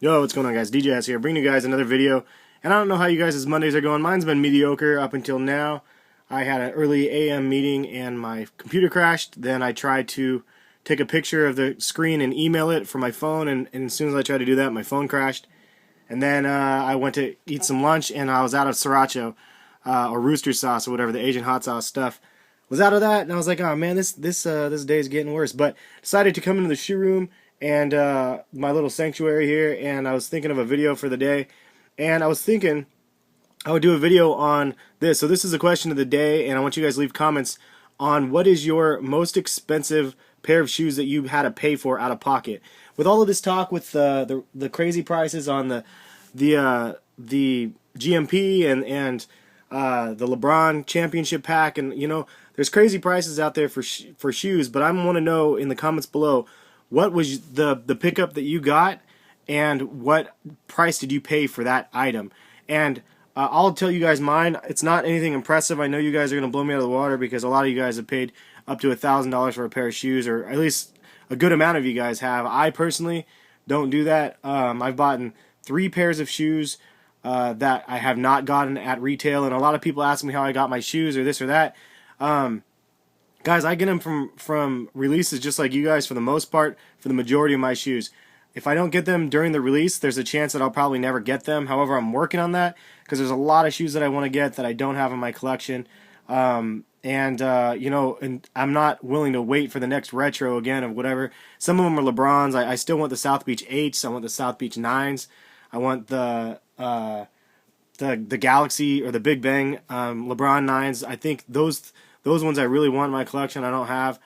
Yo, what's going on, guys? DJS here, bringing you guys another video. And I don't know how you guys' Mondays are going. Mine's been mediocre up until now. I had an early AM meeting and my computer crashed. Then I tried to take a picture of the screen and email it from my phone. And as soon as I tried to do that, my phone crashed. And then I went to eat some lunch and I was out of sriracha or rooster sauce or whatever, the Asian hot sauce stuff. Was out of that, and I was like, oh man, this day is getting worse. But decided to come into the shoe room and my little sanctuary here, and I was thinking of a video for the day, and I was thinking I would do a video on this. So this is the question of the day, and I want you guys to leave comments on what is your most expensive pair of shoes that you had to pay for out of pocket. With all of this talk with the crazy prices on the GMP and the LeBron championship pack, and there's crazy prices out there for shoes. But I want to know in the comments below, what was the pickup that you got, and what price did you pay for that item? And I'll tell you guys mine. It's not anything impressive. I know you guys are gonna blow me out of the water because a lot of you guys have paid up to $1,000 for a pair of shoes, or at least a good amount of you guys have. I personally don't do that. I've bought 3 pairs of shoes that I have not gotten at retail, and a lot of people ask me how I got my shoes or this or that. Guys, I get them from releases just like you guys for the most part, for the majority of my shoes. If I don't get them during the release, there's a chance that I'll probably never get them. However, I'm working on that because there's a lot of shoes that I want to get that I don't have in my collection. And I'm not willing to wait for the next retro again of whatever. Some of them are LeBrons. I still want the South Beach 8s. I want the South Beach 9s. I want the Galaxy or the Big Bang LeBron 9s. I think those ones I really want in my collection. I don't have.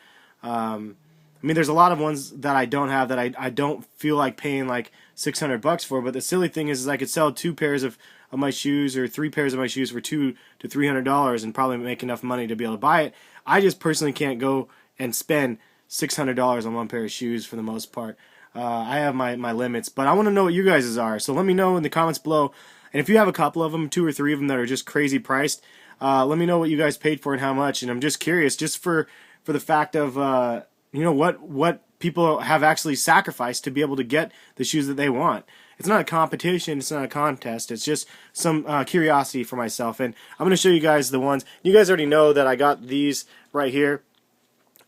I mean, there's a lot of ones that I don't have that I don't feel like paying like $600 for. But the silly thing is I could sell 2 pairs of my shoes or 3 pairs of my shoes for $200 to $300 and probably make enough money to be able to buy it. I just personally can't go and spend $600 on one pair of shoes for the most part. I have my limits, but I want to know what you guys' are. So let me know in the comments below. And if you have a couple of them, 2 or 3 of them that are just crazy priced, let me know what you guys paid for and how much. And I'm just curious, just for the fact of what people have actually sacrificed to be able to get the shoes that they want. It's not a competition. It's not a contest. It's just some curiosity for myself. And I'm going to show you guys the ones. You guys already know that I got these right here.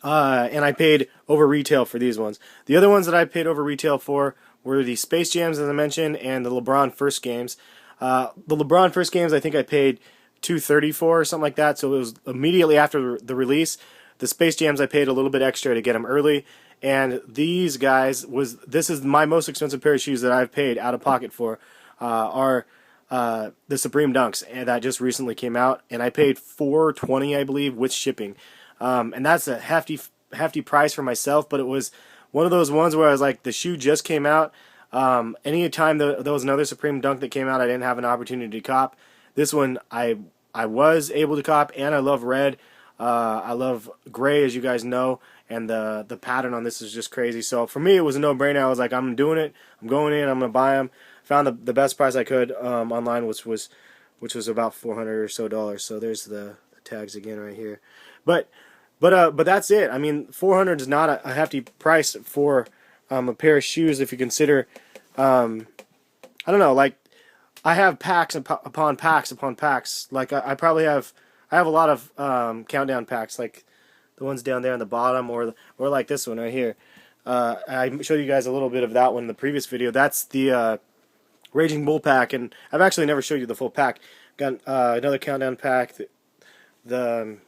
And I paid over retail for these ones. The other ones that I paid over retail for were the Space Jams, as I mentioned, and the LeBron First Games. The LeBron First Games, I think I paid $230 for or something like that. So it was immediately after the release. The Space Jams I paid a little bit extra to get them early. And these guys this is my most expensive pair of shoes that I've paid out of pocket for are the Supreme Dunks that just recently came out, and I paid $420, I believe, with shipping. And that's a hefty price for myself, but it was one of those ones where I was like, the shoe just came out. Any time there was another Supreme Dunk that came out, I didn't have an opportunity to cop. This one I was able to cop, and I love red. I love gray, as you guys know, and the pattern on this is just crazy. So for me, it was a no-brainer. I was like, I'm doing it. I'm going in. I'm gonna buy them. Found the best price I could online, which was about $400 or so. So there's the tags again right here. But that's it. I mean, $400 is not a hefty price for a pair of shoes if you consider. I don't know. Like, I have packs upon packs upon packs. Like I probably have. I have a lot of countdown packs, like the ones down there on the bottom, or like this one right here. I showed you guys a little bit of that one in the previous video. That's the Raging Bull pack, and I've actually never showed you the full pack. Got another countdown pack, the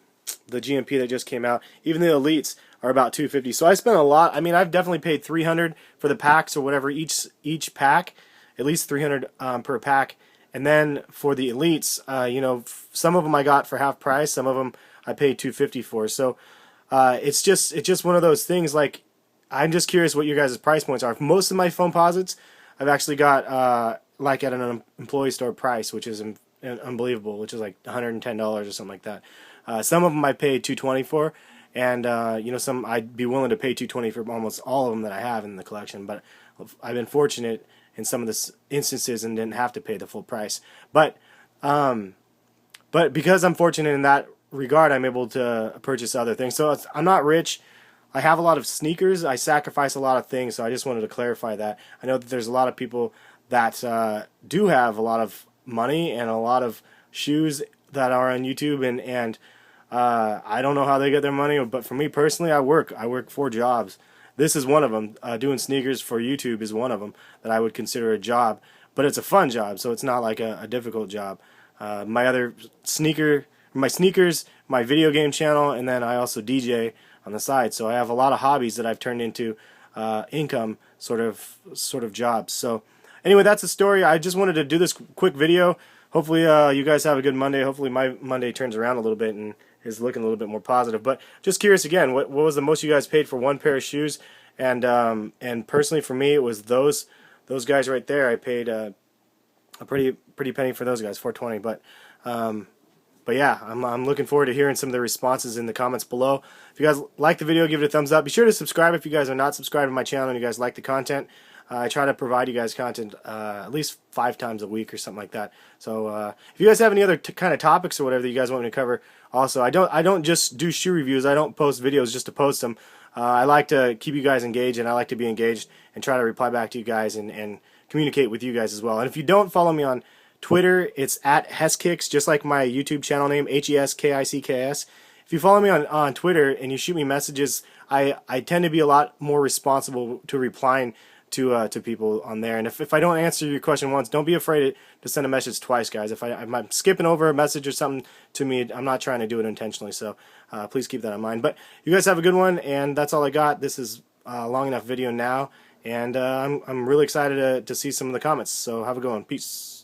GMP that just came out. Even the Elites are about $250. So I spent a lot. I mean, I've definitely paid $300 for the packs or whatever each pack, at least $300 per pack. And then for the Elites, some of them I got for half price. Some of them I paid $250 for. So it's just one of those things. Like, I'm just curious what your guys' price points are. Most of my Foamposites I've actually got like at an employee store price, which is unbelievable, which is like $110 or something like that. Some of them I paid $220 for, and some I'd be willing to pay $220 for almost all of them that I have in the collection. But I've been fortunate in some of the instances and didn't have to pay the full price. But because I'm fortunate in that regard, I'm able to purchase other things. So I'm not rich. I have a lot of sneakers. I sacrifice a lot of things, so I just wanted to clarify that. I know that there's a lot of people that do have a lot of money and a lot of shoes that are on YouTube, and I don't know how they get their money, but for me personally, I work 4 jobs. This is one of them. Doing sneakers for YouTube is one of them that I would consider a job, but it's a fun job, so it's not like a difficult job. My other my sneakers, my video game channel, and then I also DJ on the side. So I have a lot of hobbies that I've turned into income sort of jobs. So anyway, that's the story. I just wanted to do this quick video. Hopefully you guys have a good Monday. Hopefully my Monday turns around a little bit and is looking a little bit more positive. But just curious again, what was the most you guys paid for one pair of shoes? And personally for me, it was those guys right there. I paid a pretty penny for those guys, $4.20. But yeah, I'm looking forward to hearing some of the responses in the comments below. If you guys like the video, give it a thumbs up. Be sure to subscribe if you guys are not subscribed to my channel and you guys like the content. I try to provide you guys content at least 5 times a week or something like that. So if you guys have any other kind of topics or whatever that you guys want me to cover, also I don't just do shoe reviews. I don't post videos just to post them. I like to keep you guys engaged, and I like to be engaged and try to reply back to you guys and communicate with you guys as well. And if you don't follow me on Twitter, it's at Heskicks, just like my YouTube channel name, HESKICKS. If you follow me on Twitter and you shoot me messages, I tend to be a lot more responsible to replying to people on there. And if I don't answer your question once, don't be afraid to send a message twice, guys. If I'm skipping over a message or something to me, I'm not trying to do it intentionally. So please keep that in mind. But you guys have a good one, and that's all I got. This is a long enough video now, and I'm really excited to see some of the comments. So have a good one. Peace.